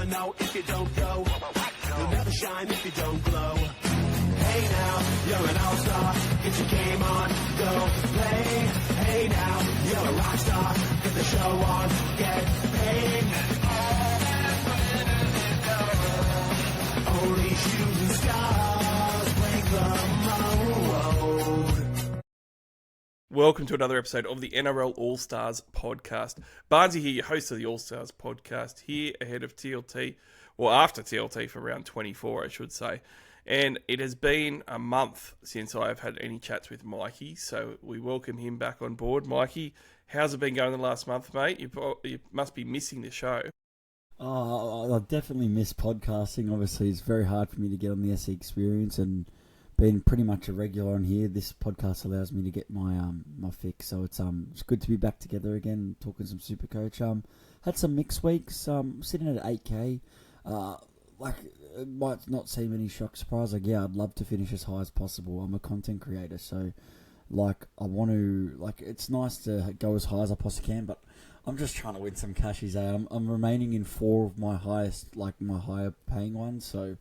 never know if you don't go. You'll never shine if you don't glow. Hey now, you're an all-star. Get your game on, go play. Hey now, you're a rock star. Get the show on, get paid. Only shooting stars break the mold. Welcome to another episode of the NRL Allstars podcast. Barnesy here, your host of the Allstars podcast, here ahead of TLT, or after TLT for round 24, I should say. And it has been a month since I've had any chats with Mikey, so we welcome him back on board. Mikey, how's it been going the last month, mate? You must be missing the show. Oh, I definitely miss podcasting. Obviously, it's very hard for me to get on the SE experience, and being pretty much a regular on here, this podcast allows me to get my my fix. So it's good to be back together again, talking some SuperCoach. Had some mixed weeks. Sitting at 8K. It might not seem any shock surprise. Like, yeah, I'd love to finish as high as possible. I'm a content creator, so I want to it's nice to go as high as I possibly can, but I'm just trying to win some cashies. I'm remaining in 4 of my highest, my higher paying ones. So,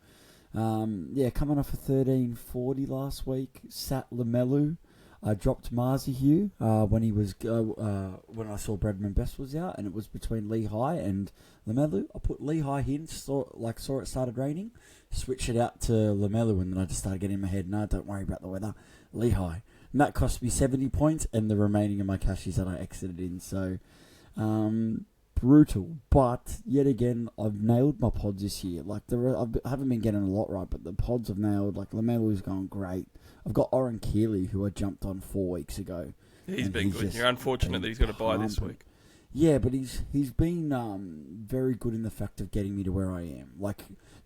coming off a 1340 last week. Sat Lamelu. I dropped Marzi Hugh when when I saw Bradman Best was out, and it was between Lehigh and Lamelu. I put Lehigh in, saw it started raining, switched it out to Lamelu, and then I just started getting in my head, no, don't worry about the weather, Lehigh. And that cost me 70 points, and the remaining of my cashies that I exited in. So, brutal. But yet again, I've nailed my pods this year. I haven't been getting a lot right, but the pods I've nailed. Lamelu's going great. I've got Oren Keeley, who I jumped on 4 weeks ago. He's been good. You're unfortunate that he's got to buy this week. Yeah, but he's been very good in the fact of getting me to where I am.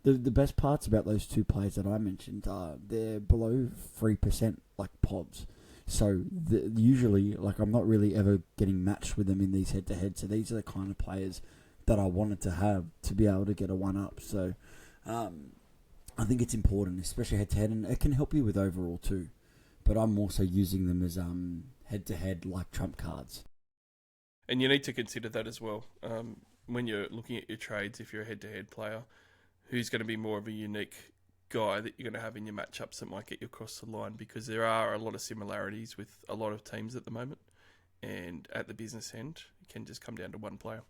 The best parts about those 2 players that I mentioned are they're below 3% pods. So usually, I'm not really ever getting matched with them in these head-to-head. So these are the kind of players that I wanted to have to be able to get a 1-up. So I think it's important, especially head-to-head, and it can help you with overall too. But I'm also using them as head-to-head trump cards. And you need to consider that as well when you're looking at your trades. If you're a head-to-head player, who's going to be more of a unique guy that you're going to have in your matchups that might get you across the line, because there are a lot of similarities with a lot of teams at the moment, and at the business end it can just come down to one player.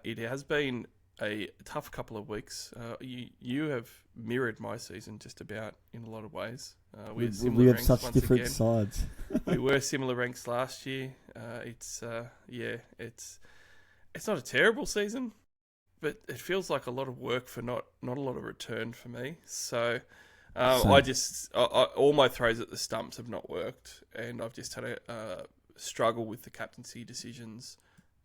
It has been a tough couple of weeks. You have mirrored my season just about in a lot of ways. We have such different sides. We were similar ranks last year. It's not a terrible season, but it feels like a lot of work for not a lot of return for me. So all my throws at the stumps have not worked, and I've just had a struggle with the captaincy decisions,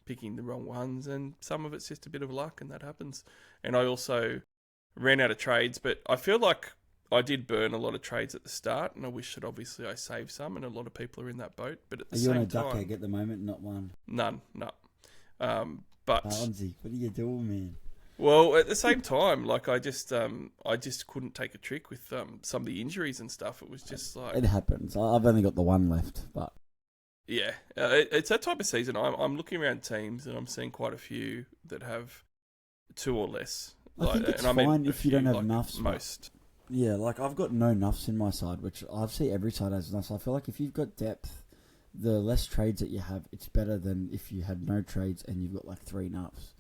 picking the wrong ones, and some of it's just a bit of luck, and that happens. And I also ran out of trades, but I feel like I did burn a lot of trades at the start, and I wish that obviously I saved some, and a lot of people are in that boat. But at the same time, are you on a duck egg at the moment? Not one. None, no. But Barnesy, what are you doing, man? Well, at the same time, I just couldn't take a trick with some of the injuries and stuff. It was just it happens. I've only got the 1 left, but yeah, it's that type of season. I'm looking around teams, and I'm seeing quite a few that have 2 or less. I think it's fine if you don't have nuffs. Most. Yeah, I've got no nuffs in my side, which I see every side has nuffs. I feel like if you've got depth, the less trades that you have, it's better than if you had no trades and you've got 3 nuffs.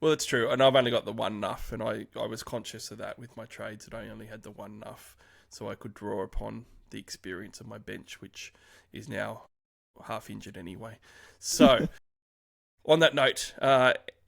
Well, it's true, and I've only got the 1 nuff, and I was conscious of that with my trades, that I only had the 1 nuff, so I could draw upon the experience of my bench, which is now half injured anyway. So, on that note,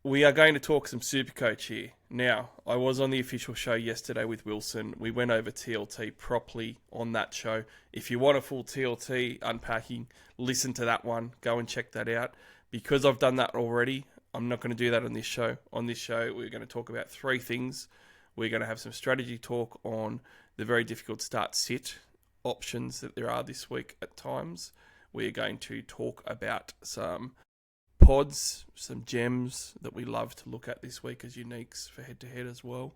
we are going to talk some SuperCoach here. Now, I was on the official show yesterday with Wilson. We went over TLT properly on that show. If you want a full TLT unpacking, listen to that one. Go and check that out. Because I've done that already, I'm not going to do that on this show. On this show, we're going to talk about 3 things. We're going to have some strategy talk on the very difficult start-sit options that there are this week at times. We're going to talk about some pods, some gems that we love to look at this week as uniques for head-to-head as well.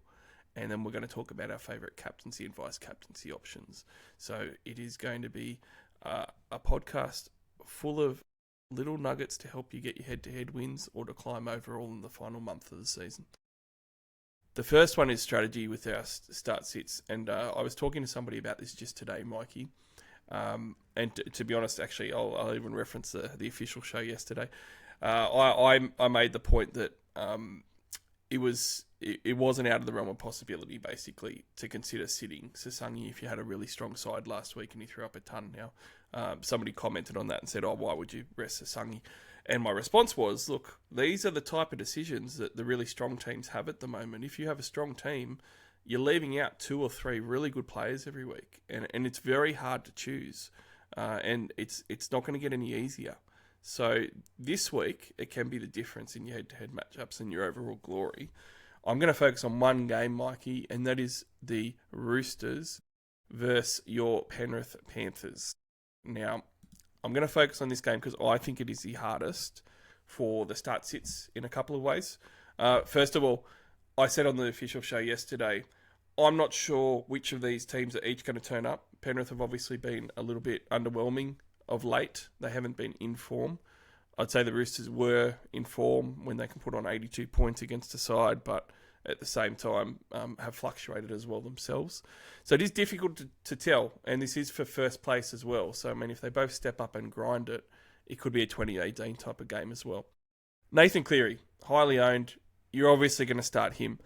And then we're going to talk about our favourite captaincy and vice-captaincy options. So it is going to be a podcast full of little nuggets to help you get your head-to-head wins or to climb overall in the final month of the season. The first one is strategy with our start sits, and I was talking to somebody about this just today, Mikey. And to be honest, actually, I'll even reference the official show yesterday. I made the point that it wasn't out of the realm of possibility, basically, to consider sitting Sasangi if you had a really strong side last week and he threw up a ton now. Somebody commented on that and said, why would you rest Sasangi? And my response was, look, these are the type of decisions that the really strong teams have at the moment. If you have a strong team, you're leaving out 2 or 3 really good players every week. And it's very hard to choose. And it's not going to get any easier. So this week, it can be the difference in your head-to-head matchups and your overall glory. I'm going to focus on one game, Mikey, and that is the Roosters versus your Penrith Panthers. Now, I'm going to focus on this game because I think it is the hardest for the start sits in a couple of ways. First of all, I said on the official show yesterday, I'm not sure which of these teams are each going to turn up. Penrith have obviously been a little bit underwhelming of late. They haven't been in form. I'd say the Roosters were in form when they can put on 82 points against a side, but at the same time have fluctuated as well themselves. So it is difficult to tell, and this is for first place as well. So, I mean, if they both step up and grind it, it could be a 2018 type of game as well. Nathan Cleary, highly owned. You're obviously going to start him.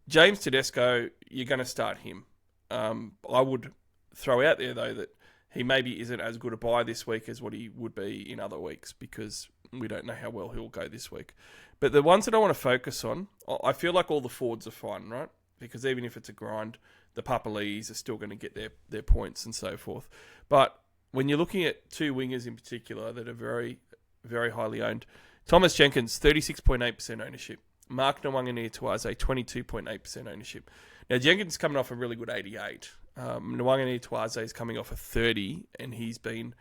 James Tedesco, you're going to start him. I would throw out there, though, that he maybe isn't as good a buy this week as what he would be in other weeks because we don't know how well he'll go this week. But the ones that I want to focus on, I feel like all the forwards are fine, right? Because even if it's a grind, the Papalis are still going to get their points and so forth. But when you're looking at 2 wingers in particular that are very, very highly owned, Thomas Jenkins, 36.8% ownership. Mark Nawaqanitawase, 22.8% ownership. Now, Jenkins is coming off a really good 88. Nawaqanitawase is coming off a 30, and he's been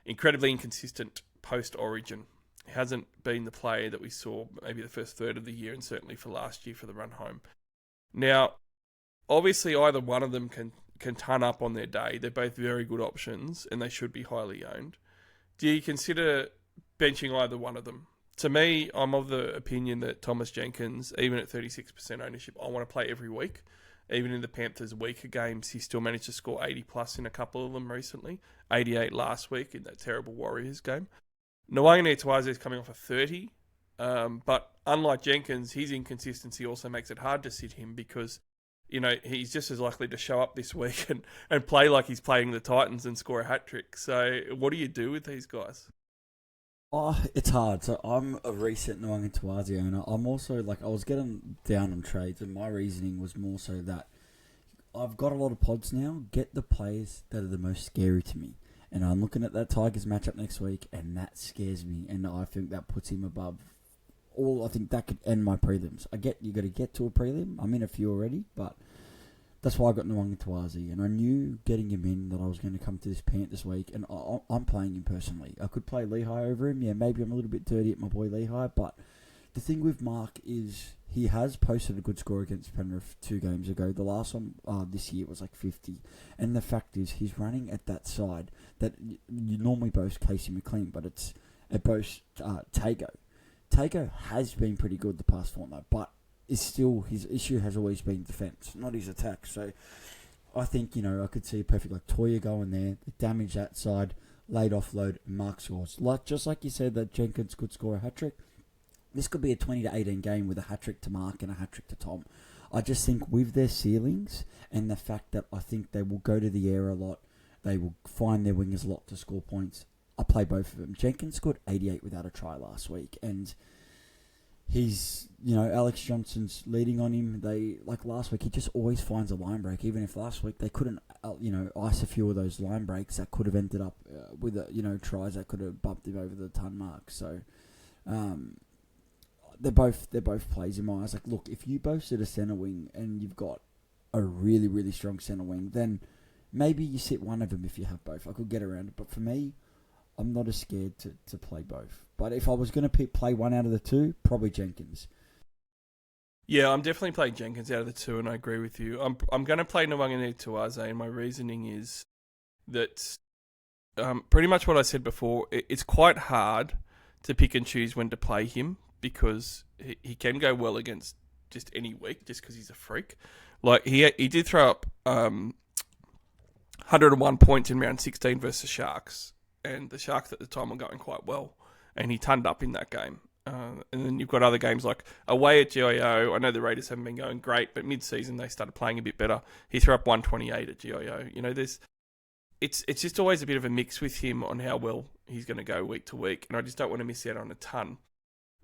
incredibly inconsistent post-Origin. He hasn't been the player that we saw maybe the first third of the year, and certainly for last year for the run home. Now, obviously, either one of them can ton up on their day. They're both very good options, and they should be highly owned. Do you consider benching either one of them? To me, I'm of the opinion that Thomas Jenkins, even at 36% ownership, I want to play every week. Even in the Panthers' weaker games, he still managed to score 80+ in a couple of them recently. 88 last week in that terrible Warriors game. Nawaqanitawase is coming off a 30. But unlike Jenkins, his inconsistency also makes it hard to sit him because, he's just as likely to show up this week and play like he's playing the Titans and score a hat-trick. So what do you do with these guys? Oh, it's hard. So I'm a recent Nawaqanitawase owner. I'm also I was getting down on trades, and my reasoning was more so that I've got a lot of pods now. Get the players that are the most scary to me. And I'm looking at that Tigers matchup next week, and that scares me. And I think that puts him above all. I think that could end my prelims. I get you got to get to a prelim. I'm in a few already, but that's why I got Nawaqanitawase, and I knew getting him in that I was going to come to this pant this week, and I'm playing him personally. I could play Lehigh over him. Yeah, maybe I'm a little bit dirty at my boy Lehigh, but the thing with Mark is he has posted a good score against Penrith 2 games ago. The last one this year was 50, and the fact is he's running at that side that you normally boast Casey McLean, but it boasts Tago. Tago has been pretty good the past fortnight, but is still his issue has always been defence, not his attack. So I think, I could see a perfect Toya going there, damage that side, late offload, and Mark scores. Just like you said that Jenkins could score a hat-trick, this could be a 20-18 game with a hat-trick to Mark and a hat-trick to Tom. I just think with their ceilings and the fact that I think they will go to the air a lot, they will find their wingers a lot to score points, I play both of them. Jenkins scored 88 without a try last week, and he's, Alex Johnson's leading on him. Last week, he just always finds a line break. Even if last week they couldn't, ice a few of those line breaks that could have ended up with, tries that could have bumped him over the ton mark. So, they're both plays in my eyes. Look, if you boasted a centre wing and you've got a really, really strong centre wing, then maybe you sit one of them if you have both. I could get around it. But for me, I'm not as scared to play both. But if I was going to play one out of the 2, probably Jenkins. Yeah, I'm definitely playing Jenkins out of the 2, and I agree with you. I'm going to play Nawaqanitawase, and my reasoning is that pretty much what I said before, it's quite hard to pick and choose when to play him because he can go well against just any week, just because he's a freak. Like he did throw up 101 points in round 16 versus Sharks, and the Sharks at the time were going quite well, and he turned up in that game. And then you've got other games like away at GIO. I know the Raiders haven't been going great, but mid-season they started playing a bit better. He threw up 128 at GIO. You know, it's just always a bit of a mix with him on how well he's going to go week to week, and I just don't want to miss out on a ton.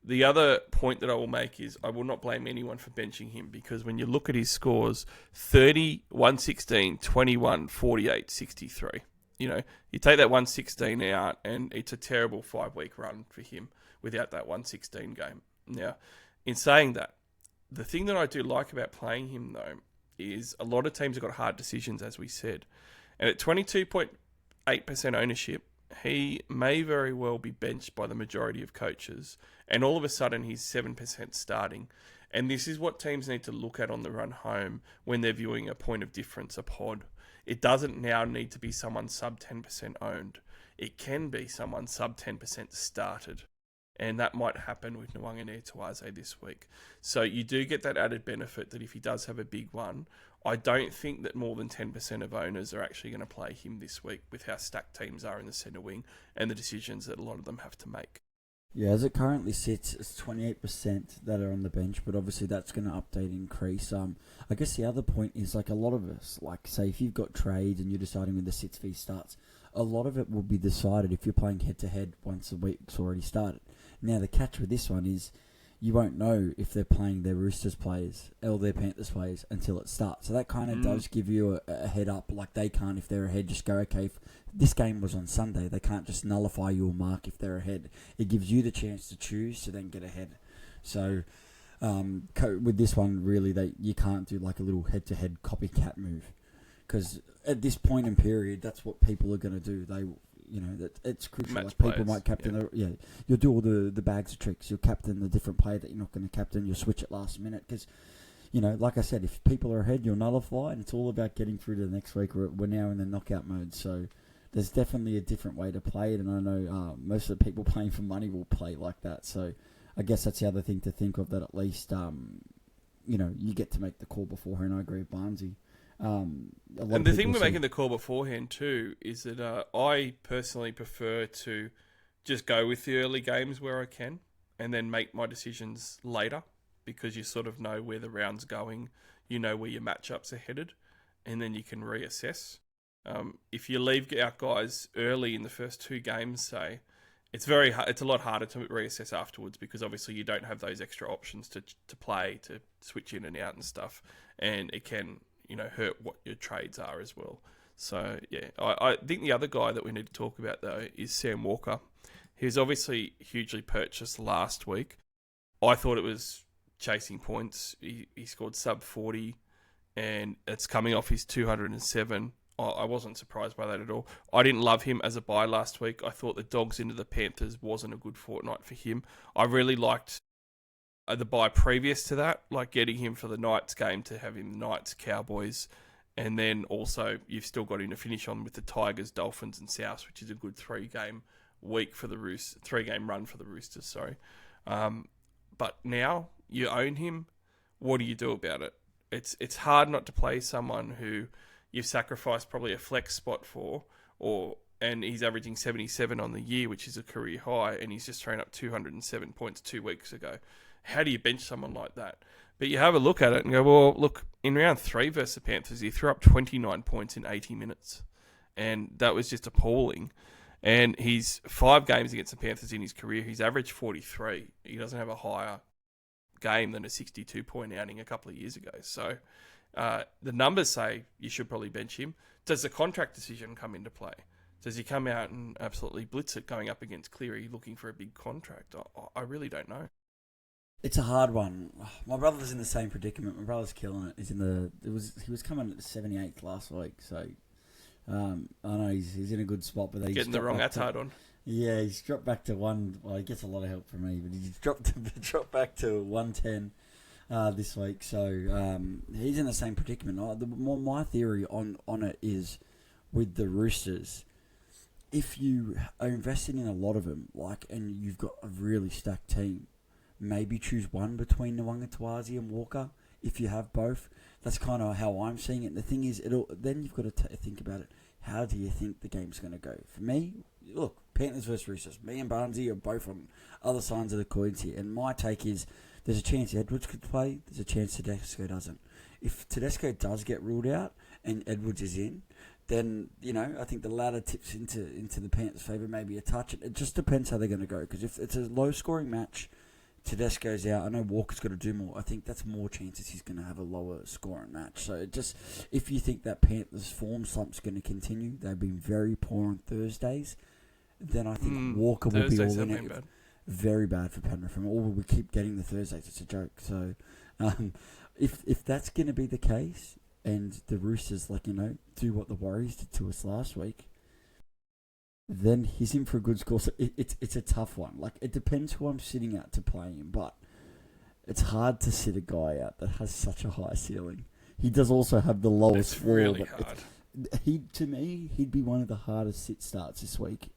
The other point that I will make is I will not blame anyone for benching him, because when you look at his scores, 30, 116, 21, 48, 63. You know, you take that 116 out and it's a terrible 5-week run for him without that 116 game. Now, in saying that, the thing that I do like about playing him, though, is a lot of teams have got hard decisions, as we said. And at 22.8% ownership, he may very well be benched by the majority of coaches. And all of a sudden, he's 7% starting. And this is what teams need to look at on the run home when they're viewing a point of difference, a pod. It doesn't now need to be someone sub 10% owned. It can be someone sub 10% started. And that might happen with Nawaqanitawase this week. So you do get that added benefit that if he does have a big one, I don't think that more than 10% of owners are actually going to play him this week with how stacked teams are in the centre wing and the decisions that a lot of them have to make. Yeah, as it currently sits, it's 28% that are on the bench, but obviously that's going to update and increase. I guess the other point is, like, a lot of us, like, say, if you've got trades and you're deciding when the sits fee starts, a lot of it will be decided if you're playing head-to-head once the week's already started. Now, the catch with this one is you won't know if they're playing their Roosters players or their Panthers players until it starts. So that kind of does give you a head up. Like, they can't, if they're ahead, just go, okay, if this game was on Sunday, they can't just nullify your mark if they're ahead. It gives you the chance to choose to then get ahead. So with this one, really, you can't do like a little head-to-head copycat move. Because at this point in period, that's what people are going to do. It's crucial. Like, people might captain, you'll do all the bags of tricks. You'll captain the different player that you're not going to captain. You'll switch it last minute because, like I said, if people are ahead, you'll nullify, and it's all about getting through to the next week. We're now in the knockout mode, so there's definitely a different way to play it, and I know most of the people playing for money will play like that. So I guess that's the other thing to think of, that at least you get to make the call beforehand. I agree with Barnesy. And the thing with making the call beforehand too is that I personally prefer to just go with the early games where I can and then make my decisions later, because you sort of know where the round's going, you know where your matchups are headed, and then you can reassess. If you leave out guys early in the first 2 games, say, it's a lot harder to reassess afterwards, because obviously you don't have those extra options to play, to switch in and out and stuff, and it can hurt what your trades are as well. So, yeah, I think the other guy that we need to talk about, though, is Sam Walker. He was obviously hugely purchased last week. I thought it was chasing points. He scored sub 40, and it's coming off his 207. I wasn't surprised by that at all. I didn't love him as a buy last week. I thought the Dogs into the Panthers wasn't a good fortnight for him. I really liked the buy previous to that, like getting him for the Knights game to have him Knights, Cowboys, and then also you've still got him to finish on with the Tigers, Dolphins, and Souths, which is a good 3-game week for the Roosters, 3-game run for the Roosters. Sorry, but now you own him. What do you do about it? It's hard not to play someone who you've sacrificed probably a flex spot for, and he's averaging 77 on the year, which is a career high, and he's just thrown up 207 points 2 weeks ago. How do you bench someone like that? But you have a look at it and go, well, look, in round 3 versus the Panthers, he threw up 29 points in 80 minutes. And that was just appalling. And he's 5 games against the Panthers in his career. He's averaged 43. He doesn't have a higher game than a 62-point outing a couple of years ago. So the numbers say you should probably bench him. Does the contract decision come into play? Does he come out and absolutely blitz it going up against Cleary looking for a big contract? I really don't know. It's a hard one. My brother's in the same predicament. My brother's killing it. He was coming at the 78th last week, so I know he's in a good spot. But he's getting the wrong Attard on. Yeah, he's dropped back to 1. Well, he gets a lot of help from me, but he's dropped back to 110 this week. So he's in the same predicament. My theory on it is with the Roosters, if you are investing in a lot of them, and you've got a really stacked team, maybe choose one between Nawaqanitawase and Walker if you have both. That's kind of how I'm seeing it. And the thing is, then you've got to think about it. How do you think the game's going to go? For me, look, Panthers versus Roosters. Me and Barnesy are both on other sides of the coins here. And my take is there's a chance Edwards could play. There's a chance Tedesco doesn't. If Tedesco does get ruled out and Edwards is in, then, I think the ladder tips into the Panthers' favour, maybe a touch. It just depends how they're going to go. Because if it's a low-scoring match, Tedesco's out. I know Walker's got to do more. I think that's more chances he's going to have a lower scoring match. So if you think that Panthers form slump's going to continue, they've been very poor on Thursdays, then I think Walker will be all in it. Bad. Very bad for Penrith. We keep getting the Thursdays. It's a joke. So if that's going to be the case, and the Roosters, do what the Warriors did to us last week, then he's in for a good score. So it's a tough one. It depends who I'm sitting out to play him, but it's hard to sit a guy out that has such a high ceiling. He does also have the lowest floor. It's really hard. To me, he'd be one of the hardest sit starts this week.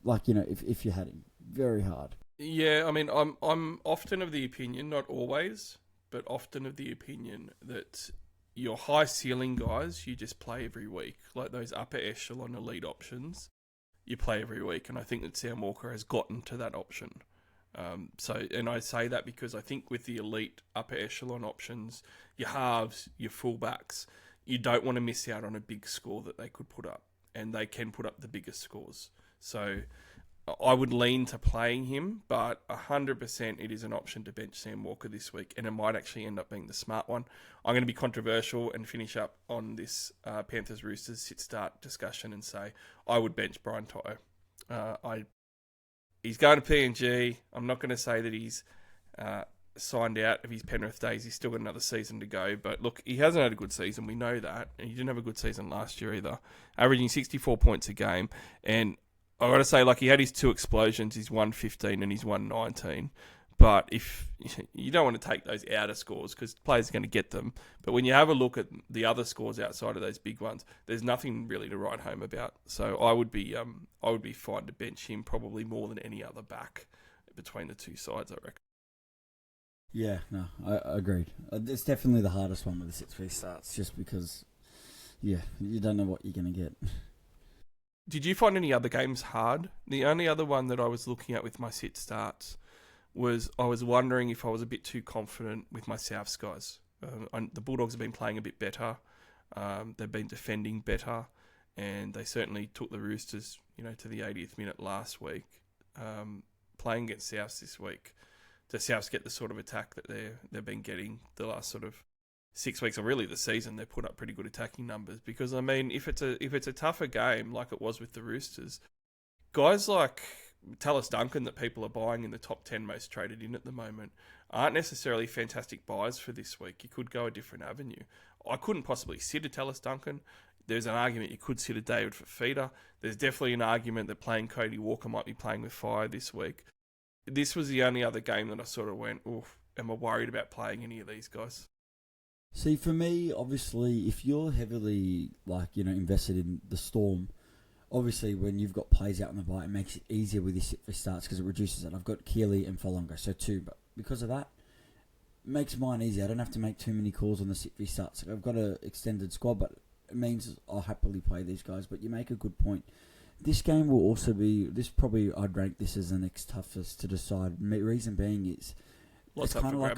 If you had him, very hard. Yeah, I mean, I'm often of the opinion, not always, but often of the opinion that your high ceiling guys, you just play every week. Like those upper echelon elite options, you play every week. And I think that Sam Walker has gotten to that option. And I say that because I think with the elite upper echelon options, your halves, your fullbacks, you don't want to miss out on a big score that they could put up. And they can put up the biggest scores. So I would lean to playing him, but 100% it is an option to bench Sam Walker this week, and it might actually end up being the smart one. I'm going to be controversial and finish up on this Panthers-Roosters sit-start discussion and say I would bench Brian To'o. He's going to PNG. I'm not going to say that he's signed out of his Penrith days. He's still got another season to go, but look, he hasn't had a good season. We know that, and he didn't have a good season last year either, averaging 64 points a game, and I got to say, he had his 2 explosions, his 115 and his 119. But if you don't want to take those outer scores because players are going to get them. But when you have a look at the other scores outside of those big ones, there's nothing really to write home about. So I would be fine to bench him probably more than any other back between the two sides, I reckon. Yeah, no, I agreed. It's definitely the hardest one with the 6-3 starts, just because, you don't know what you're going to get. Did you find any other games hard? The only other one that I was looking at with my sit starts was I was wondering if I was a bit too confident with my Souths guys. The Bulldogs have been playing a bit better. They've been defending better, and they certainly took the Roosters, to the 80th minute last week. Playing against Souths this week, the Souths get the sort of attack that they've been getting the last sort of 6 weeks, or really the season. They put up pretty good attacking numbers because, I mean, if it's a tougher game like it was with the Roosters, guys like Tallis Duncan that people are buying in the top 10 most traded in at the moment aren't necessarily fantastic buys for this week. You could go a different avenue. I couldn't possibly sit a Tallis Duncan. There's an argument you could sit a David Fafita. There's definitely an argument that playing Cody Walker might be playing with fire this week. This was the only other game that I sort of went, oof, am I worried about playing any of these guys? See, for me, obviously, if you're heavily, invested in the Storm, obviously, when you've got plays out on the bye, it makes it easier with your sit-for starts because it reduces it. I've got Keeley and Folonga, so 2, but because of that, it makes mine easy. I don't have to make too many calls on the sit-for starts. I've got an extended squad, but it means I'll happily play these guys, but you make a good point. This game will also be, I'd rank this as the next toughest to decide. Reason being is, Lots it's kind of like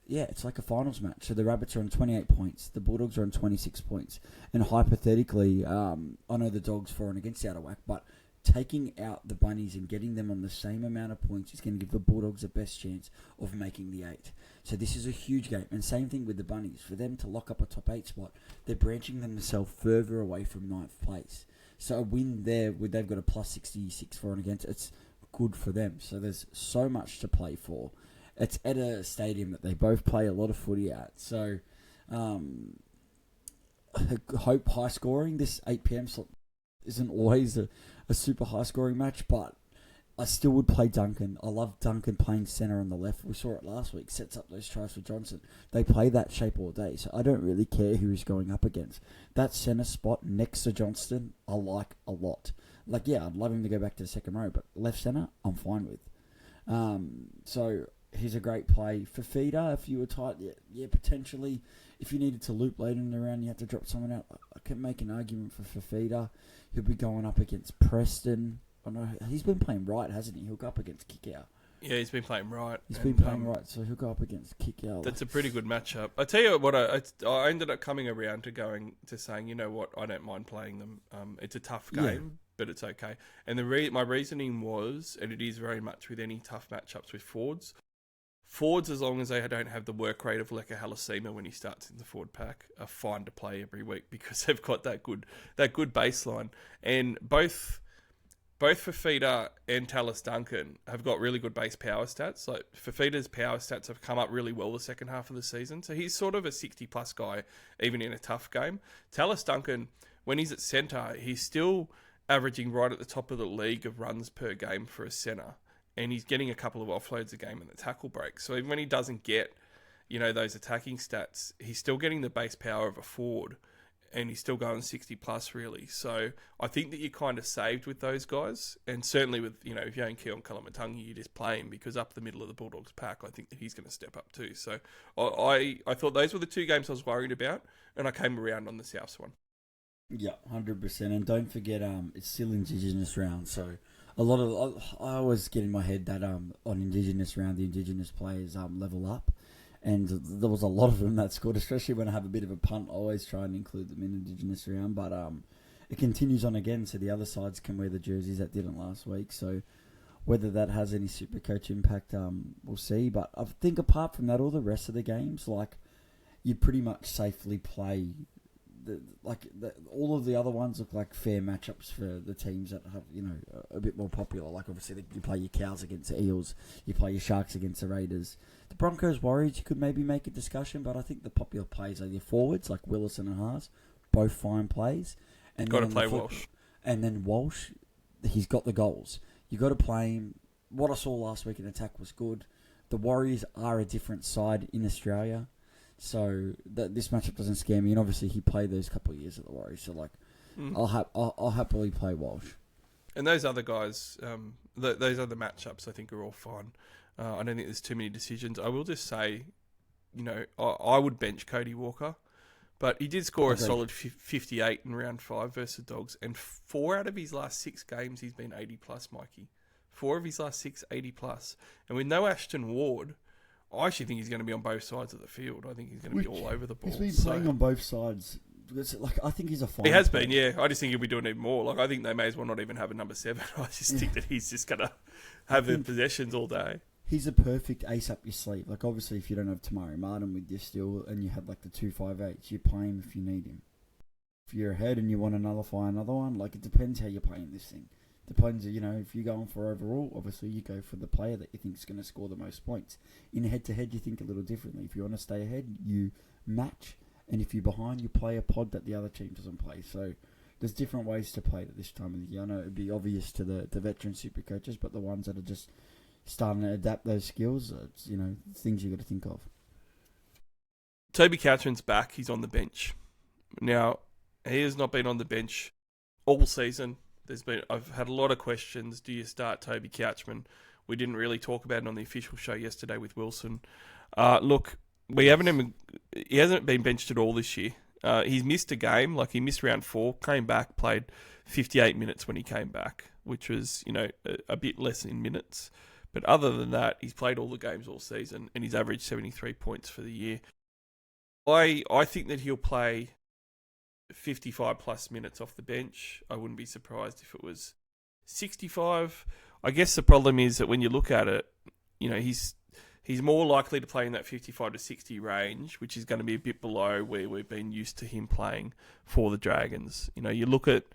it's like a finals match. So the Rabbits are on 28 points. The Bulldogs are on 26 points. And hypothetically, I know the Dogs for and against out of whack, but taking out the Bunnies and getting them on the same amount of points is going to give the Bulldogs the best chance of making the 8. So this is a huge game. And same thing with the Bunnies. For them to lock up a top 8 spot, they're branching themselves further away from 9th place. So a win there, they've got a plus 66 for and against, it's good for them. So there's so much to play for. It's at a stadium that they both play a lot of footy at. So, hope high scoring. This 8 p.m. slot isn't always a super high scoring match, but I still would play Duncan. I love Duncan playing centre on the left. We saw it last week. Sets up those tries for Johnson. They play that shape all day, so I don't really care who he's going up against. That centre spot next to Johnston, I like a lot. I'd love him to go back to the second row, but left centre, I'm fine with. So he's a great play. For feeder, if you were tight, yeah, potentially. If you needed to loop later in the round, you have to drop someone out. I can make an argument for feeder. He'll be going up against Preston. I know he's been playing right, hasn't he? He'll go up against kick out. Yeah, he's been playing right. He's been playing right, so he'll go up against kick out. That's a pretty good matchup. I tell you what, I ended up coming around to saying, you know what, I don't mind playing them. It's a tough game, but it's okay. And my reasoning was, and it is very much with any tough matchups with forwards, as long as they don't have the work rate of Leka Halasima when he starts in the forward pack, are fine to play every week because they've got that good baseline. And both Fafita and Tallis Duncan have got really good base power stats. Like Fafita's power stats have come up really well the second half of the season, so he's sort of a 60-plus guy even in a tough game. Tallis Duncan, when he's at centre, he's still averaging right at the top of the league of runs per game for a centre. And he's getting a couple of offloads a game in the tackle break. So even when he doesn't get, those attacking stats, he's still getting the base power of a forward, and he's still going 60 plus really. So I think that you're kind of saved with those guys, and certainly with if you own Keon Kalamatangi, you just play him because up the middle of the Bulldogs pack, I think that he's going to step up too. So I thought those were the two games I was worried about, and I came around on the Souths one. Yeah, 100%, and don't forget it's still Indigenous round, so. I always get in my head that on Indigenous round, the Indigenous players level up, and there was a lot of them that scored, especially when I have a bit of a punt. I always try and include them in Indigenous round, but it continues on again, so the other sides can wear the jerseys that didn't last week. So whether that has any SuperCoach impact, we'll see. But I think apart from that, all the rest of the games, you pretty much safely play. All of the other ones look like fair matchups for the teams that have, a bit more popular. Like, obviously, you play your Cows against the Eels, you play your Sharks against the Raiders. The Broncos, Warriors, you could maybe make a discussion, but I think the popular plays are your forwards, like Willison and Haas, both fine plays. And got to play Walsh. And then Walsh, he's got the goals. You got to play him. What I saw last week in attack was good. The Warriors are a different side in Australia. So this matchup doesn't scare me, and obviously he played those couple of years at the Warriors. So I'll happily play Walsh. And those other guys, those other matchups, I think are all fine. I don't think there's too many decisions. I will just say, I would bench Cody Walker, but he did score a solid 58 in round 5 versus Dogs, and 4 out of his last 6 games he's been 80 plus, Mikey. 4 of his last 6 80 plus, and with no Ashton Ward. I actually think he's going to be on both sides of the field. I think he's going to be all over the ball. He's been playing on both sides. I think he's a fine. He has been, yeah. I just think he'll be doing even more. I think they may as well not even have a number 7. I just think that he's just going to have the possessions all day. He's a perfect ace up your sleeve. Obviously, if you don't have Tamari Martin with you still, and you have the 258s, you play him if you need him. If you're ahead and you want to nullify another one, it depends how you're playing this thing. Depends, if you're going for overall, obviously you go for the player that you think is going to score the most points. In head-to-head, you think a little differently. If you want to stay ahead, you match. And if you're behind, you play a pod that the other team doesn't play. So there's different ways to play it at this time of the year. I know it'd be obvious to the veteran super coaches, but the ones that are just starting to adapt those skills, it's, things you got to think of. Toby Couchman's back. He's on the bench. Now, he has not been on the bench all season. I've had a lot of questions. Do you start Toby Couchman? We didn't really talk about it on the official show yesterday with Wilson. Look, he hasn't been benched at all this year. He's missed a game. He missed round 4, came back, played 58 minutes when he came back, which was, a bit less in minutes. But other than that, he's played all the games all season, and he's averaged 73 points for the year. I think that he'll play 55 plus minutes off the bench. I wouldn't be surprised if it was 65. I guess the problem is that when you look at it, he's more likely to play in that 55 to 60 range, which is going to be a bit below where we've been used to him playing for the Dragons. You look at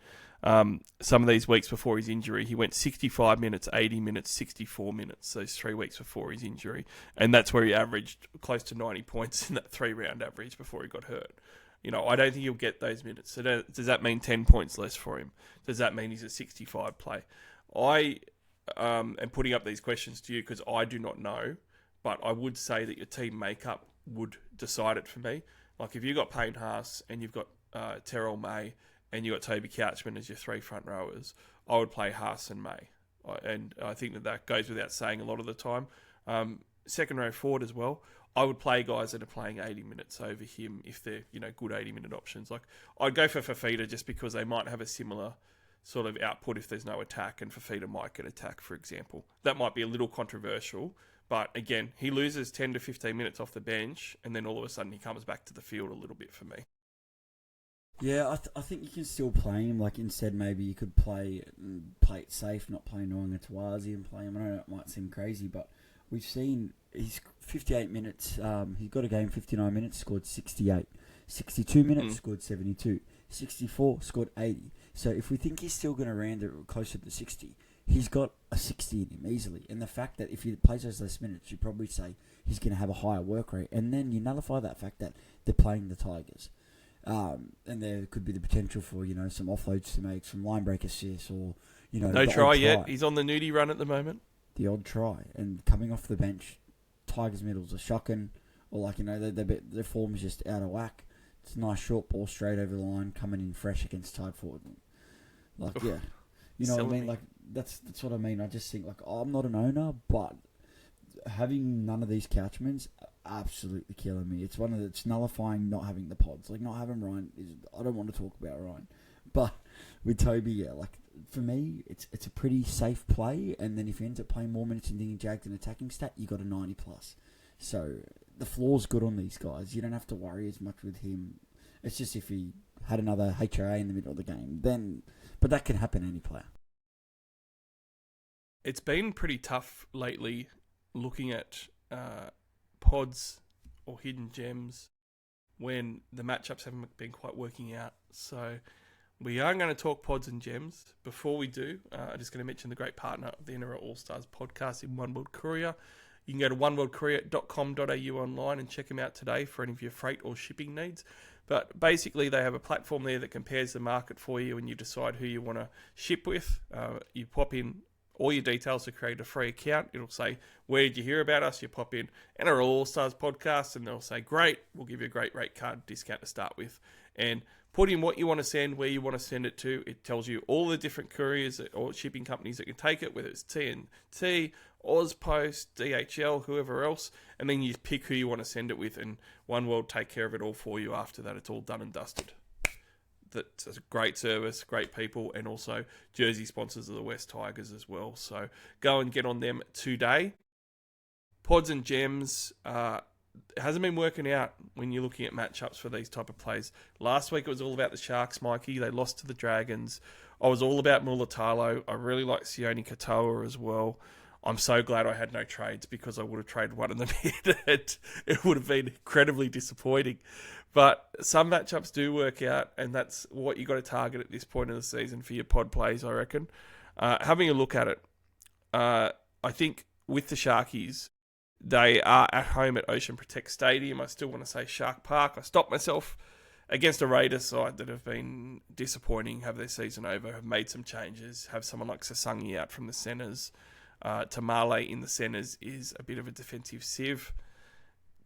some of these weeks before his injury, he went 65 minutes, 80 minutes, 64 minutes, those 3 weeks before his injury. And that's where he averaged close to 90 points in that 3-round average before he got hurt. I don't think he'll get those minutes. So does that mean 10 points less for him? Does that mean he's a 65 play? I am putting up these questions to you because I do not know, but I would say that your team makeup would decide it for me. If you've got Payne Haas and you've got Terrell May and you've got Toby Couchman as your 3 front rowers, I would play Haas and May. And I think that goes without saying a lot of the time. second row forward as well, I would play guys that are playing 80 minutes over him if they're, good 80-minute options. Like, I'd go for Fafita just because they might have a similar sort of output if there's no attack, and Fafita might get attack, for example. That might be a little controversial, but again, he loses 10 to 15 minutes off the bench, and then all of a sudden he comes back to the field a little bit for me. Yeah, I think you can still play him. Like, instead, maybe you could play it safe, not play Nawaqanitawase and play him. I know it might seem crazy, but we've seen he's 58 minutes. He got a game 59 minutes, scored 68. 62 minutes, scored 72. 64, scored 80. So if we think he's still going to round it closer to 60, he's got a 60 in him easily. And the fact that if he plays those less minutes, you probably say he's going to have a higher work rate. And then you nullify that fact that they're playing the Tigers. And there could be the potential for, some offloads to make, some line break assists, or, No try yet. He's on the nudie run at the moment. The odd try. And coming off the bench, Tigers' middles are shocking. Or, their form's just out of whack. It's a nice short ball straight over the line, coming in fresh against tight forward. Yeah. You know what I mean? Like, that's what I mean. I just think, I'm not an owner, but having none of these Couchmans absolutely killing me. It's nullifying not having the pods. Like, not having Ryan I don't want to talk about Ryan, but with Toby, yeah, for me, it's a pretty safe play. And then if he ends up playing more minutes and being jagged an attacking stat, you got a 90 plus. So the floor's good on these guys. You don't have to worry as much with him. It's just if he had another HRA in the middle of the game, then. But that can happen to any player. It's been pretty tough lately looking at pods or hidden gems when the matchups haven't been quite working out. So we are going to talk pods and gems. Before we do, I'm just going to mention the great partner of the NRL Allstars podcast in One World Courier. You can go to oneworldcourier.com.au online and check them out today for any of your freight or shipping needs. But basically, they have a platform there that compares the market for you, and you decide who you want to ship with. You pop in all your details to create a free account. It'll say, where did you hear about us? You pop in NRL All-Stars podcast, and they'll say, great, we'll give you a great rate card discount to start with. And put in what you want to send, where you want to send it to. It tells you all the different couriers or shipping companies that can take it, whether it's TNT, Ozpost, DHL, whoever else. And then you pick who you want to send it with, and One World take care of it all for you after that. It's all done and dusted. That's a great service, great people, and also jersey sponsors of the West Tigers as well. So go and get on them today. Pods and gems, it hasn't been working out when you're looking at matchups for these type of plays. Last week it was all about the Sharks, Mikey. They lost to the Dragons. I was all about Mulatalo. I really like Sione Katoa as well. I'm so glad I had no trades because I would have traded one of them in. It would have been incredibly disappointing. But some matchups do work out, and that's what you got to target at this point of the season for your pod plays, I reckon. Having a look at it, I think with the Sharkies, they are at home at Ocean Protect Stadium. I still want to say Shark Park. I stopped myself against a Raiders side that have been disappointing, have their season over, have made some changes, have someone like Sasangi out from the centres. Tamale in the centres is a bit of a defensive sieve.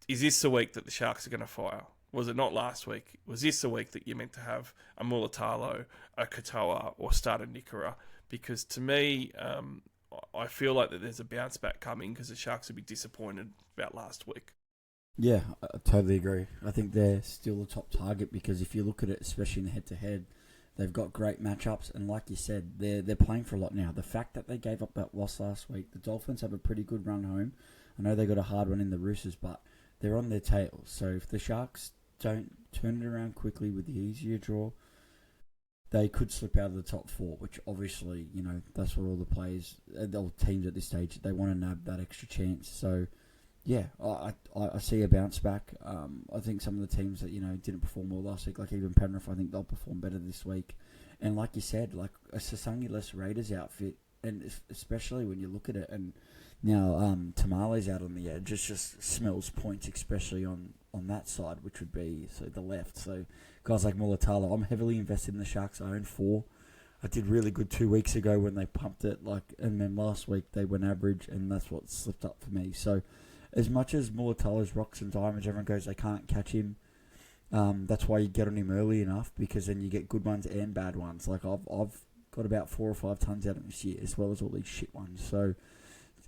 Is this the week that the Sharks are going to fire? Was it not last week? Was this the week that you're meant to have a Mulatalo, a Katoa, or start a Nikora? Because to me, I feel like that there's a bounce back coming because the Sharks would be disappointed about last week. Yeah, I totally agree. I think they're still the top target because if you look at it, especially in the head-to-head, they've got great matchups, and like you said, they're playing for a lot now. The fact that they gave up that loss last week, the Dolphins have a pretty good run home. I know they got a hard one in the Roosters, but they're on their tails. So if the Sharks don't turn it around quickly with the easier draw, they could slip out of the top four, which obviously, that's what all the players, all teams at this stage, they want to nab that extra chance. So, yeah, I see a bounce back. I think some of the teams that, didn't perform well last week, like even Penrith, I think they'll perform better this week. And like you said, like a Sasangi-less Raiders outfit, and especially when you look at it, and now Tamale's out on the edge, it just smells points, especially on that side, which would be the left. So guys like Mulatalo, I'm heavily invested in the Sharks. I own 4. I did really good 2 weeks ago when they pumped it, and then last week they went average, and that's what slipped up for me. So as much as Mulatalo's rocks and diamonds, everyone goes they can't catch him. That's why you get on him early enough, because then you get good ones and bad ones. Like I've got about 4 or 5 tons out of him this year, as well as all these shit ones. So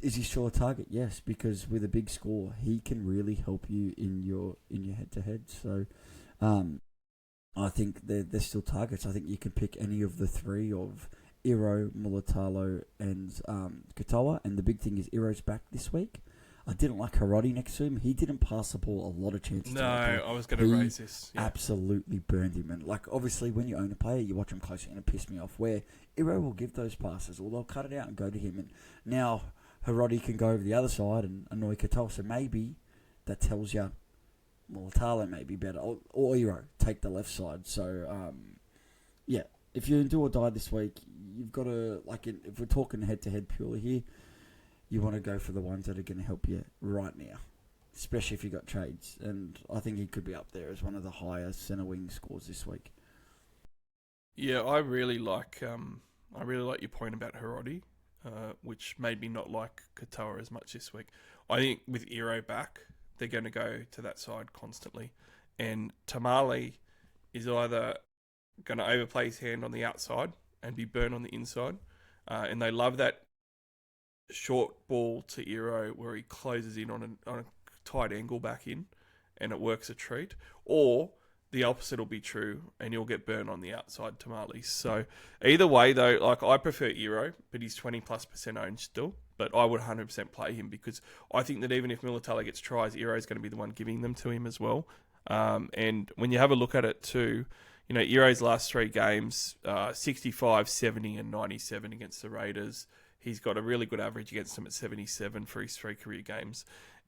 Is he still a target? Yes, because with a big score, he can really help you in your head-to-head. So, I think they're still targets. I think you can pick any of the three of Iro, Mulatalo, and Katoa. And the big thing is Iro's back this week. I didn't like Harodi next to him. He didn't pass the ball a lot of chances. No, I was going to raise this. Yeah. Absolutely burned him. And obviously, when you own a player, you watch him closely, and it pissed me off. Where Iro will give those passes, or they'll cut it out and go to him. And now Harodi can go over the other side and annoy Katoa. So maybe that tells you Mulatalo may be better, or Iro take the left side. So yeah, if you do or die this week, you've got to if we're talking head to head purely here. You want to go for the ones that are going to help you right now, especially if you got trades. And I think he could be up there as one of the highest centre wing scores this week. Yeah, I really like your point about Harodi, which made me not like Katoa as much this week. I think with Iro back, they're going to go to that side constantly, and Tamale is either going to overplay his hand on the outside and be burnt on the inside, and they love that short ball to Iro where he closes in on a tight angle back in and it works a treat, or the opposite will be true and you'll get burnt on the outside tamales. So either way though, I prefer Iro, but he's 20+% owned still, but I would 100% play him because I think that even if Mulatalo gets tries, Iro's going to be the one giving them to him as well. And when you have a look at it too, Iro's last 3 games, 65, 70 and 97 against the Raiders. He's got a really good average against them at 77 for his 3 career games.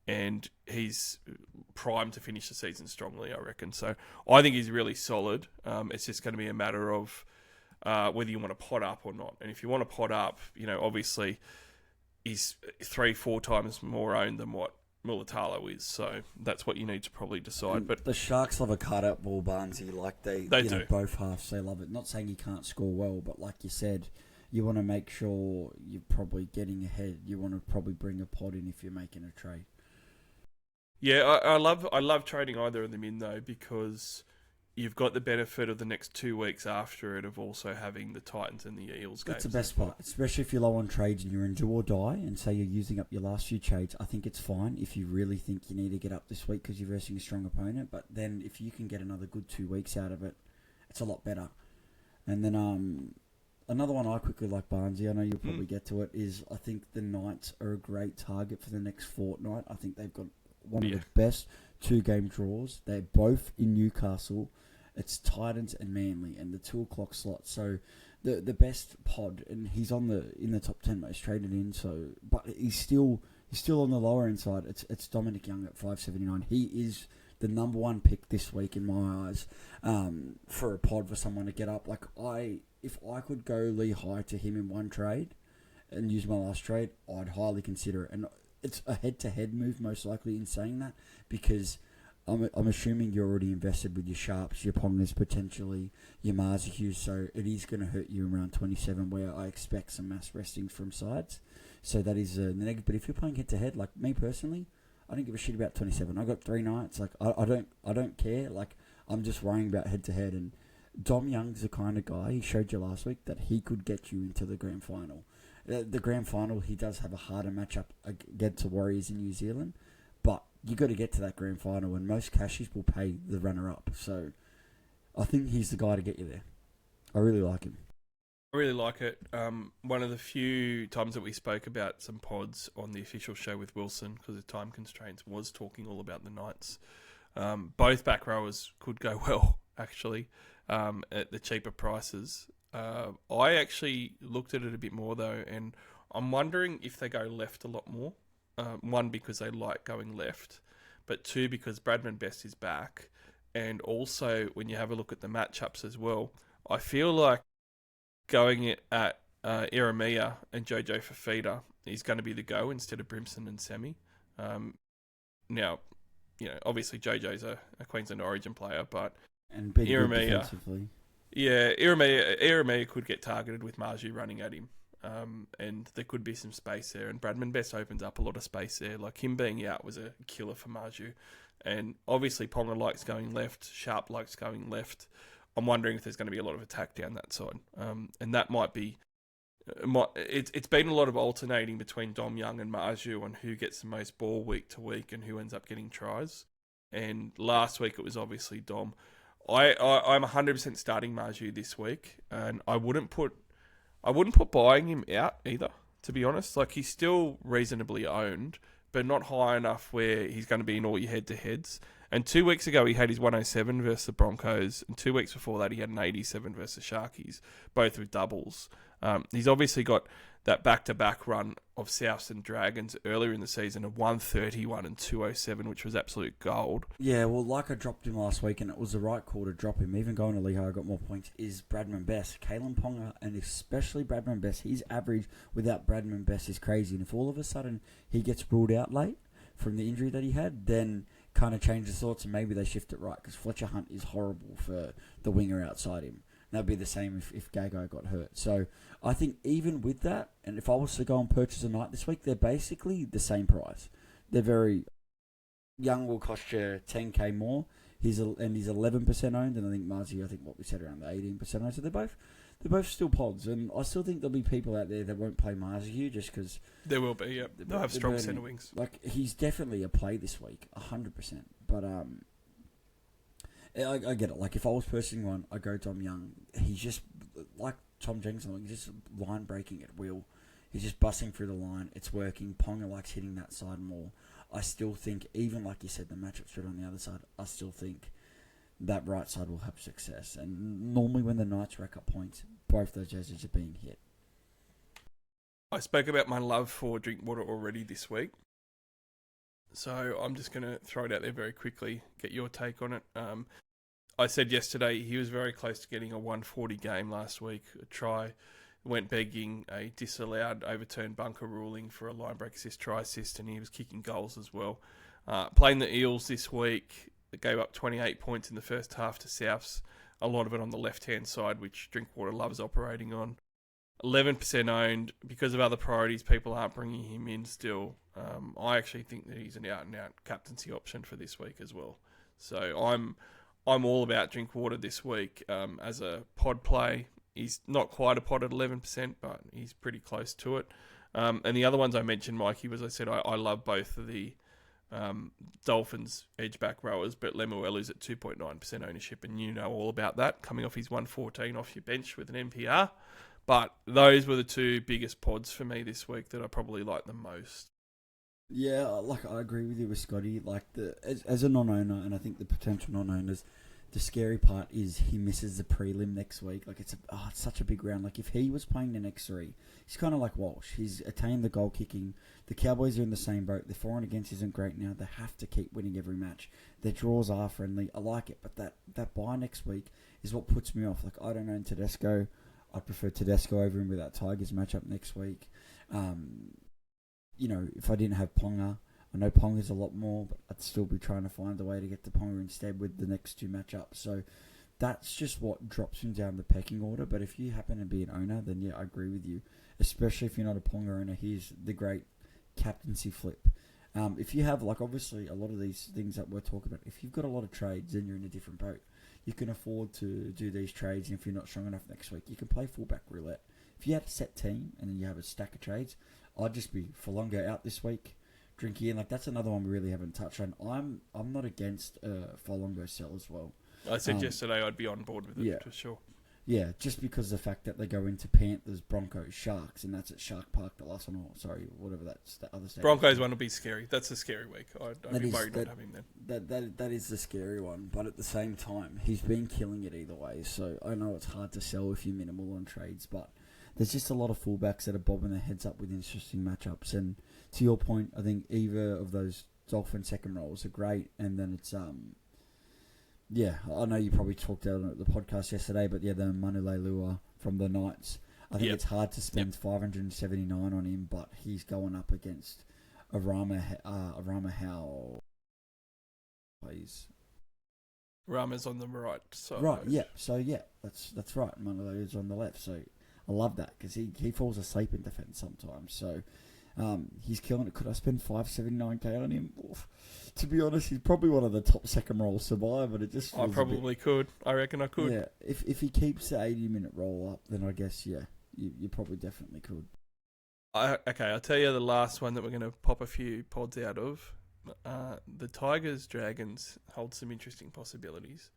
And he's primed to finish the season strongly, I reckon. So I think he's really solid. It's just going to be a matter of whether you want to pot up or not. And if you want to pot up, obviously he's 3-4 times more owned than what Mulatalo is. So that's what you need to probably decide. But the Sharks love a cut-out ball, Barnesy. They do. Both halves, they love it. Not saying he can't score well, but like you said, you want to make sure you're probably getting ahead. You want to probably bring a pod in if you're making a trade. Yeah, I love trading either of them in though, because you've got the benefit of the next 2 weeks after it of also having the Titans and the Eels games. That's the best part, especially if you're low on trades and you're in do or die and say you're using up your last few trades. I think it's fine if you really think you need to get up this week because you're versing a strong opponent. But then if you can get another good 2 weeks out of it, it's a lot better. And then another one I quickly like, Barnesy, I know you'll probably get to it, is I think the Knights are a great target for the next fortnight. I think they've got one of the best 2-game draws. They're both in Newcastle. It's Titans and Manly, and the 2 o'clock slot. So the best pod, and he's in the top 10 most traded in. So, but he's still on the lower end side. It's Dominic Young at 579. He is the number 1 pick this week in my eyes for a pod for someone to get up. If I could go Lee High to him in one trade and use my last trade, I'd highly consider it. And it's a head-to-head move, most likely, in saying that, because I'm assuming you're already invested with your Sharps, your Pongers, potentially your Marzihues, so it is going to hurt you around 27, where I expect some mass resting from sides. So that is the negative. But if you're playing head-to-head, like me personally, I don't give a shit about 27. I got 3 nights. I don't care. I'm just worrying about head-to-head. And Dom Young's the kind of guy, he showed you last week, that he could get you into the grand final. The grand final, he does have a harder matchup against the Warriors in New Zealand, but you got to get to that grand final, and most cashies will pay the runner-up. So I think he's the guy to get you there. I really like him. I really like it. One of the few times that we spoke about some pods on the official show with Wilson, because of time constraints, was talking all about the Knights. Both back rowers could go well, actually, at the cheaper prices. I actually looked at it a bit more though, and I'm wondering if they go left a lot more. 1, because they like going left, but 2, because Bradman Best is back, and also when you have a look at the matchups as well, I feel like going it at Iramia and Jojo Fafita is going to be the go instead of Brimson and Semi. Now, obviously Jojo's a Queensland Origin player, but and big defensively. Yeah, Iramia could get targeted with Marju running at him. And there could be some space there. And Bradman Best opens up a lot of space there. Like, him being out was a killer for Marju. And obviously Ponga likes going left. Sharp likes going left. I'm wondering if there's going to be a lot of attack down that side. And that might be It's been a lot of alternating between Dom Young and Marju on who gets the most ball week to week and who ends up getting tries. And last week it was obviously Dom. I'm 100% starting Marju this week, and I wouldn't put buying him out either, to be honest. Like, he's still reasonably owned, but not high enough where he's going to be in all your head-to-heads. And 2 weeks ago, he had his 107 versus the Broncos, and 2 weeks before that, he had an 87 versus the Sharkies, both with doubles. He's obviously got that back-to-back run of Souths and Dragons earlier in the season of 131 and 207, which was absolute gold. Yeah, well, like I dropped him last week, and it was the right call to drop him. Even going to Lehigh, I got more points, is Bradman Best. Kalen Ponga, and especially Bradman Best, his average without Bradman Best is crazy. And if all of a sudden he gets ruled out late from the injury that he had, then kind of change the thoughts and maybe they shift it right, because Fletcher Hunt is horrible for the winger outside him. That'd be the same if Gagai got hurt. So I think even with that, and if I was to go and purchase a night this week, they're basically the same price. They're very... Young will cost you 10k more. He's 11% owned, and I think Marzi, what we said, around the 18% owned. So they're both still pods, and I still think there'll be people out there that won't play Marzi just because... There will be, yeah. They'll have strong centre wings. Like, he's definitely a play this week, 100%. But I get it. Like, if I was purchasing one, I'd go Tom Young. He's just, like Tom Jenkins, he's just line breaking at will. He's just busting through the line. It's working. Ponga likes hitting that side more. I still think, even like you said, the matchup straight on the other side, I still think that right side will have success. And normally when the Knights rack up points, both those jerseys are being hit. I spoke about my love for Drinkwater already this week. So I'm just going to throw it out there very quickly, get your take on it. I said yesterday he was very close to getting a 140 game last week. A try, went begging, a disallowed overturned bunker ruling for a line break assist, try assist, and he was kicking goals as well. Playing the Eels this week, they gave up 28 points in the first half to Souths, a lot of it on the left-hand side, which Drinkwater loves operating on. 11% owned. Because of other priorities, people aren't bringing him in still. I actually think that he's an out-and-out captaincy option for this week as well. So I'm all about Drinkwater this week as a pod play. He's not quite a pod at 11%, but he's pretty close to it. And the other ones I mentioned, Mikey, was I said I love both of the Dolphins edge-back rowers, but Lemuelu's at 2.9% ownership, and you know all about that, coming off his 114 off your bench with an NPR. But those were the two biggest pods for me this week that I probably like the most. Yeah, like I agree with you with Scotty. Like as a non-owner, and I think the potential non-owners, the scary part is he misses the prelim next week. Like it's such a big round. Like if he was playing the next three, he's kind of like Walsh. He's attained the goal kicking. The Cowboys are in the same boat. Their for and against isn't great now. They have to keep winning every match. Their draws are friendly. I like it, but that bye next week is what puts me off. Like I don't own Tedesco. I'd prefer Tedesco over him with that Tigers matchup next week. If I didn't have Ponga, I know Ponga's a lot more, but I'd still be trying to find a way to get to Ponga instead with the next two matchups. So that's just what drops him down the pecking order. But if you happen to be an owner, then yeah, I agree with you. Especially if you're not a Ponga owner, here's the great captaincy flip. If you have, like obviously a lot of these things that we're talking about, if you've got a lot of trades, then you're in a different boat. You can afford to do these trades, and if you're not strong enough next week, you can play fullback roulette. If you had a set team and then you have a stack of trades, I'd just be Falonga out this week, Drinky in. Like that's another one we really haven't touched on. I'm not against Falonga sell as well. I said yesterday I'd be on board with it for sure. Yeah, just because of the fact that they go into Panthers, Broncos, Sharks, and that's at Shark Park, the last one, or sorry, whatever that's the other state. Broncos one will be scary. That's a scary week. I'd be worried not having them. That is the scary one, but at the same time, he's been killing it either way. So I know it's hard to sell if you're minimal on trades, but there's just a lot of fullbacks that are bobbing their heads up with interesting matchups. And to your point, I think either of those Dolphin second roles are great, and then it's yeah, I know you probably talked about it at the podcast yesterday, but yeah, the Manule Lua from the Knights. I think it's hard to spend 579 on him, but he's going up against Arama Howe. Please. Rama's on the right side. Right, yeah. So yeah, that's right. Manule is on the left. So I love that because he falls asleep in defence sometimes. So he's killing it. Could I spend 579k on him? Oof. To be honest, he's probably one of the top second roll survive, but it just I probably could. I reckon I could. Yeah, if he keeps the 80-minute roll up, then I guess, yeah, you probably definitely could. Okay, I'll tell you the last one that we're going to pop a few pods out of. The Tigers Dragons hold some interesting possibilities.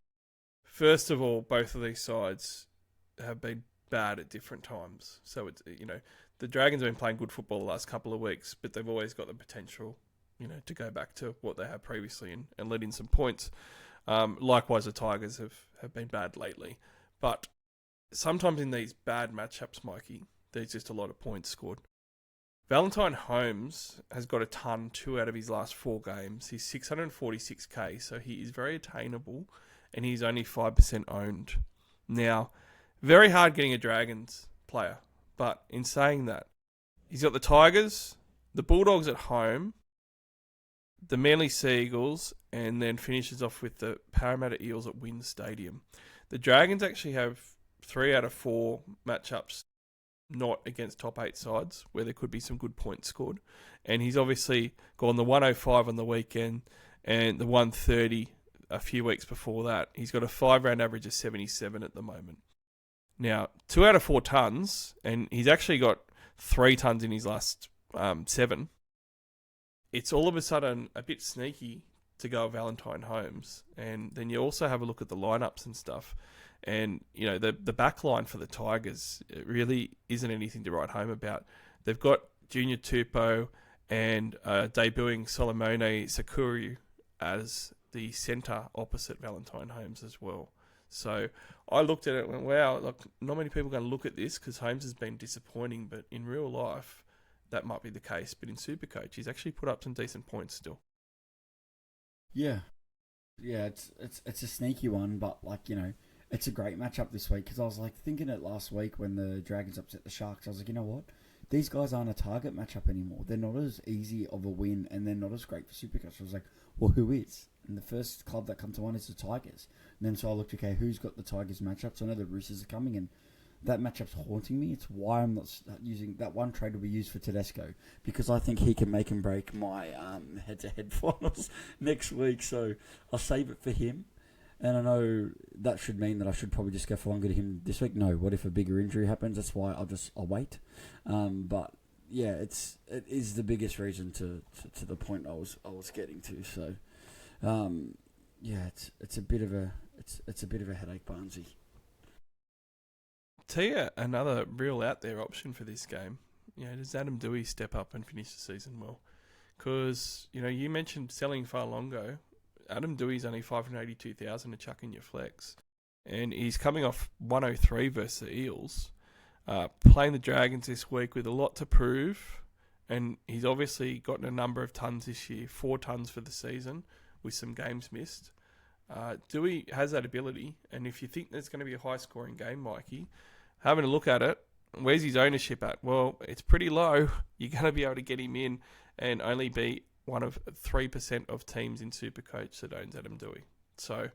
First of all, both of these sides have been bad at different times. So it's, the Dragons have been playing good football the last couple of weeks, but they've always got the potential, to go back to what they had previously and let in some points. Likewise, the Tigers have been bad lately. But sometimes in these bad matchups, Mikey, there's just a lot of points scored. Valentine Holmes has got a ton, 2 out of his last 4 games. He's 646k, so he is very attainable, and he's only 5% owned. Now, very hard getting a Dragons player, but in saying that, he's got the Tigers, the Bulldogs at home, the Manly Sea Eagles, and then finishes off with the Parramatta Eels at Wynn Stadium. The Dragons actually have 3 out of 4 matchups not against top 8 sides where there could be some good points scored. And he's obviously gone the 105 on the weekend and the 130 a few weeks before that. He's got a 5-round average of 77 at the moment. Now, 2 out of 4 tons, and he's actually got 3 tons in his last 7. It's all of a sudden a bit sneaky to go Valentine Holmes. And then you also have a look at the lineups and stuff. And, the back line for the Tigers really isn't anything to write home about. They've got Junior Tupou and debuting Solomone Sakuru as the centre opposite Valentine Holmes as well. So I looked at it and went, wow, look, not many people are going to look at this because Holmes has been disappointing, but in real life, that might be the case. But in SuperCoach, he's actually put up some decent points still. Yeah, it's a sneaky one, but it's a great matchup this week because I was thinking it last week when the Dragons upset the Sharks. I was like, you know what? These guys aren't a target matchup anymore. They're not as easy of a win and they're not as great for SuperCoach. I was like, well, who is? And the first club that come to mind is the Tigers. And then so I looked, okay, who's got the Tigers matchups? I know the Roosters are coming and that matchup's haunting me. It's why I'm not using that one trade will be used for Tedesco because I think he can make and break my head-to-head finals next week. So I'll save it for him. And I know that should mean that I should probably just go for longer to him this week. No, what if a bigger injury happens? That's why I'll wait. But yeah, it is the biggest reason to the point I was getting to. So yeah, it's a bit of a headache, Barnesy. Tell you another real out there option for this game. Does Adam Doueihi step up and finish the season well? Because you mentioned selling Farlongo. Adam Doueihi's only 582,000 to chuck in your flex. And he's coming off 103 versus the Eels. Playing the Dragons this week with a lot to prove. And he's obviously gotten a number of tons this year. 4 tons for the season with some games missed. Doueihi has that ability. And if you think there's going to be a high scoring game, Mikey, having a look at it, where's his ownership at? Well, it's pretty low. You're going to be able to get him in and only be one of 3% of teams in SuperCoach that owns Adam Doueihi. So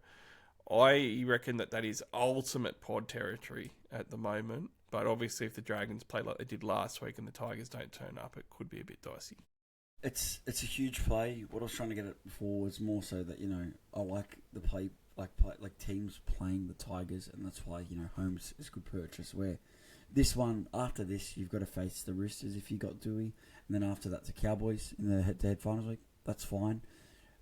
I reckon that is ultimate pod territory at the moment. But obviously if the Dragons play like they did last week and the Tigers don't turn up, it could be a bit dicey. It's a huge play. What I was trying to get at before was more so that, I like the play, like teams playing the Tigers, and that's why, Holmes is a good purchase. Where this one, after this, you've got to face the Roosters if you got Doueihi. And then after that, the Cowboys in the head-to-head finals week. That's fine.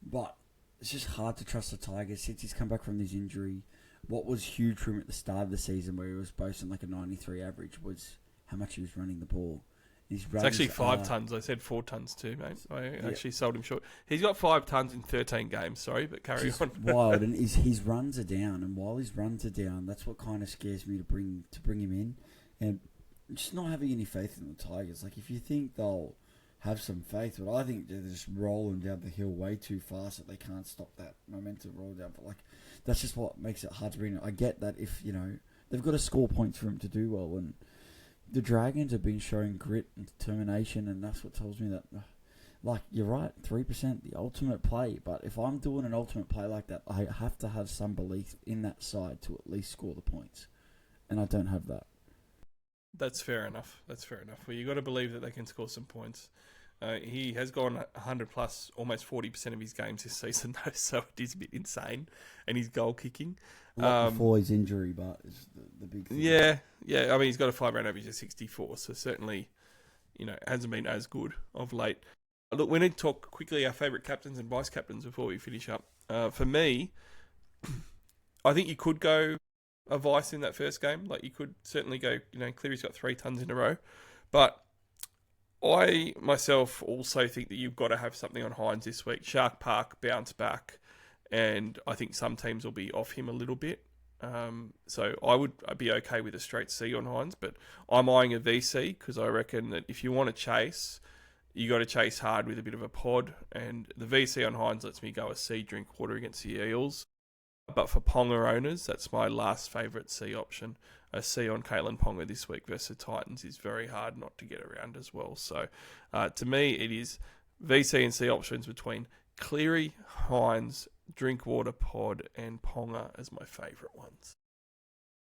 But it's just hard to trust the Tigers since he's come back from this injury. What was huge for him at the start of the season where he was boasting a 93 average was how much he was running the ball. It's actually 5 tons. I said 4 tons too, mate. I actually sold him short. He's got 5 tons in 13 games. Sorry, but carry on. Wild, and his runs are down. And while his runs are down, that's what kind of scares me to bring him in. And just not having any faith in the Tigers. If you think they'll have some faith, but I think they're just rolling down the hill way too fast that they can't stop that momentum roll down. But that's just what makes it hard to bring. I get that if they've got to score points for him to do well, and the Dragons have been showing grit and determination, and that's what tells me that. You're right, 3%, the ultimate play. But if I'm doing an ultimate play like that, I have to have some belief in that side to at least score the points, and I don't have that. That's fair enough. Well, you got to believe that they can score some points. He has gone 100 plus almost 40% of his games this season, though, so it is a bit insane. And his goal kicking. Before his injury, but it's the big thing. Yeah. I mean, he's got a 5-round average of 64, so certainly, hasn't been as good of late. Look, we need to talk quickly our favourite captains and vice captains before we finish up. For me, I think you could go a vice in that first game. Like, you could certainly go, Cleary's got 3 tons in a row. But I myself also think that you've got to have something on Hines this week. Shark Park bounce back, and I think some teams will be off him a little bit. So I'd be okay with a straight C on Hines, but I'm eyeing a VC because I reckon that if you want to chase, you got to chase hard with a bit of a pod, and the VC on Hines lets me go a C Drinkwater against the Eels. But for Ponga owners, that's my last favourite C option. A C on Caitlin Ponga this week versus Titans is very hard not to get around as well. So to me, it is VC and C options between Cleary, Hines, Drinkwater, Pod, and Ponga as my favourite ones.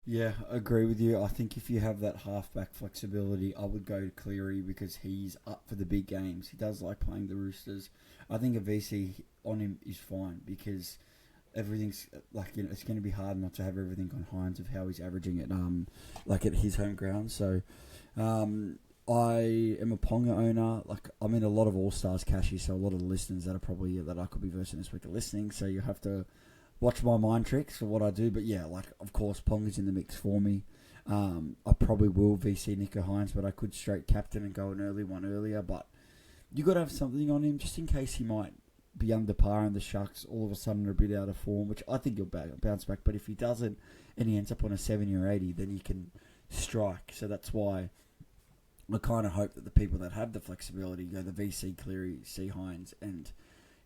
Yeah, I agree with you. I think if you have that halfback flexibility, I would go Cleary because he's up for the big games. He does like playing the Roosters. I think a VC on him is fine because everything's it's going to be hard not to have everything on Hines of how he's averaging it, at his home ground. So, I am a Ponga owner. I'm in a lot of Allstars cashy, so a lot of the listeners that I could be versing this week are listening. So you have to watch my mind tricks for what I do. But yeah, of course, Ponga's in the mix for me. I probably will VC Nico Hines, but I could straight captain and go an early one earlier. But you got to have something on him just in case he might be under par and the Sharks all of a sudden are a bit out of form, which I think he'll bounce back. But if he doesn't and he ends up on a 70 or 80, then you can strike. So that's why I kind of hope that the people that have the flexibility go the VC Cleary, C Hines, and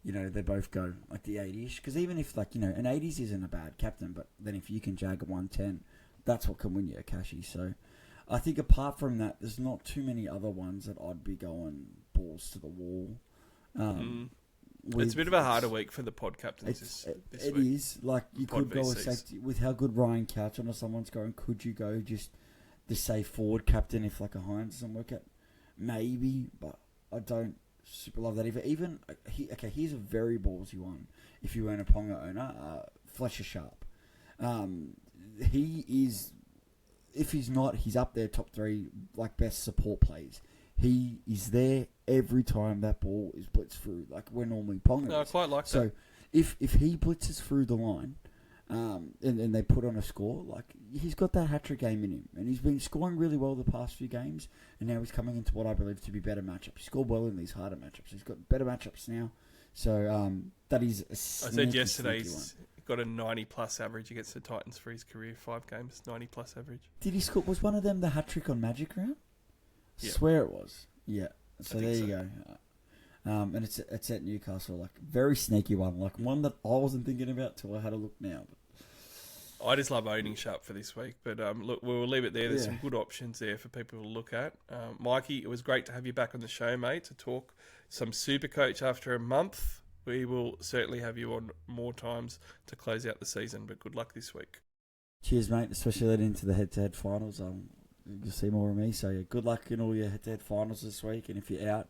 they both go like the 80ish. Because even if an 80s isn't a bad captain, but then if you can jag a 110, that's what can win you a cashy. So I think apart from that, there's not too many other ones that I'd be going balls to the wall. It's a bit of a harder week for the pod captains this week. It is. You Pod could go with VCs. safety. With how good Ryan Couchman or someone's going, could you go just the safe forward captain if a Hines doesn't work out? Maybe, but I don't super love that either. Here's a very ballsy one. If you weren't a Ponga owner, Fletcher Sharp. He is, if he's not, he's up there top 3 best support plays. He is there every time that ball is blitzed through, we're normally Ponga. No, I quite like that. So if he blitzes through the line, and they put on a score, he's got that hat-trick game in him, and he's been scoring really well the past few games, and now he's coming into what I believe to be better matchups. He scored well in these harder matchups. He's got better matchups now, so that is a I said yesterday he's got a 90-plus average against the Titans for his career, 5 games, 90-plus average. Did he score? Was one of them the hat-trick on Magic Round? I Yeah. swear it was. Yeah. So there you so. go. And it's at Newcastle, very sneaky one, one that I wasn't thinking about till I had a look now. I just love owning Sharp for this week. But look, we'll leave it there. There's some good options there for people to look at. Mikey, it was great to have you back on the show, mate, to talk some SuperCoach after a month. We will certainly have you on more times to close out the season, but good luck this week. Cheers, mate, especially leading into the head-to-head finals. You'll see more of me. So yeah, good luck in all your head-to-head finals this week. And if you're out,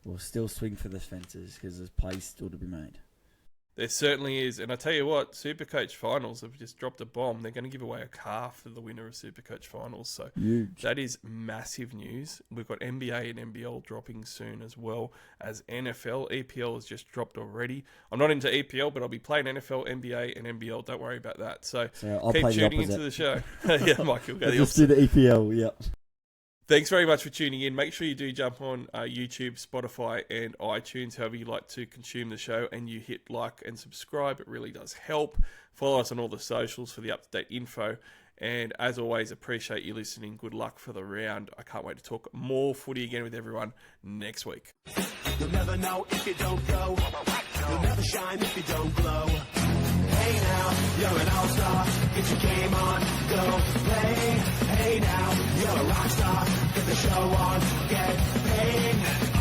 we'll still swing for the fences because there's plays still to be made. There certainly is. And I tell you what, SuperCoach Finals have just dropped a bomb. They're going to give away a car for the winner of SuperCoach Finals. So Huge. That is massive news. We've got NBA and NBL dropping soon as well as NFL. EPL has just dropped already. I'm not into EPL, but I'll be playing NFL, NBA, and NBL. Don't worry about that. So I'll keep play tuning into the show. Yeah, Mike, you'll go the Let's opposite. do the EPL, yeah. Thanks very much for tuning in. Make sure you do jump on YouTube, Spotify, and iTunes, however you like to consume the show, and you hit like and subscribe. It really does help. Follow us on all the socials for the up-to-date info. And as always, appreciate you listening. Good luck for the round. I can't wait to talk more footy again with everyone next week. You'll never know if you don't go. You'll never shine if you don't glow. Hey now, you're an all-star. Get your game on, go play. Hey now, you're a rock star. Get the show on, get paid.